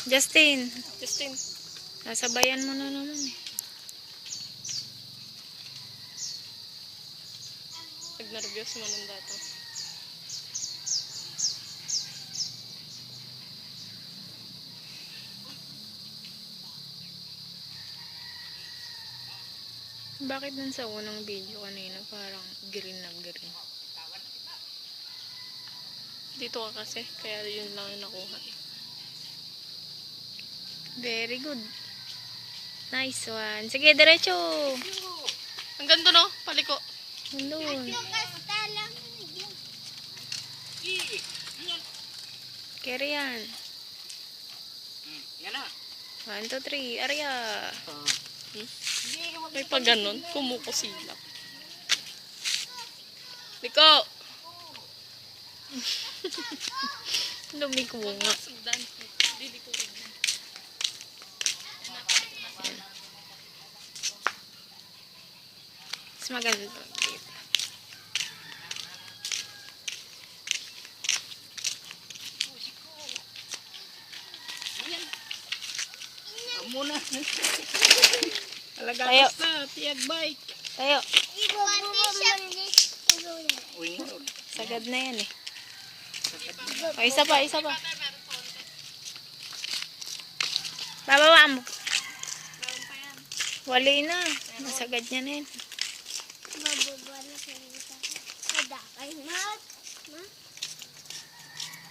Justin. Justin. Sasabayan mo na naman eh. Nag-nervyos mo nung data. Bakit dun sa unang video kanina parang green na green? Dito ka kasi, kaya yun lang yung nakuha. Very good. Nice one. Sige, diretso. Ang ganda no? Paliko. Doon. Carry yan. Yan na. 1, 2, 3. Arya. May pag ganun, kumuko sila. Liko! Lumiko nga. Sudan. Dili ko rin. Mas maganda dito. Muna. Alaga Tayo. sa tiyag bike. Tayo. Uy, nga. Sagad na yan eh. O, isa pa, isa pa. Bababa mo. Wali na. Masagad niya na yan. Bababa na sa kita. Ada kay mat.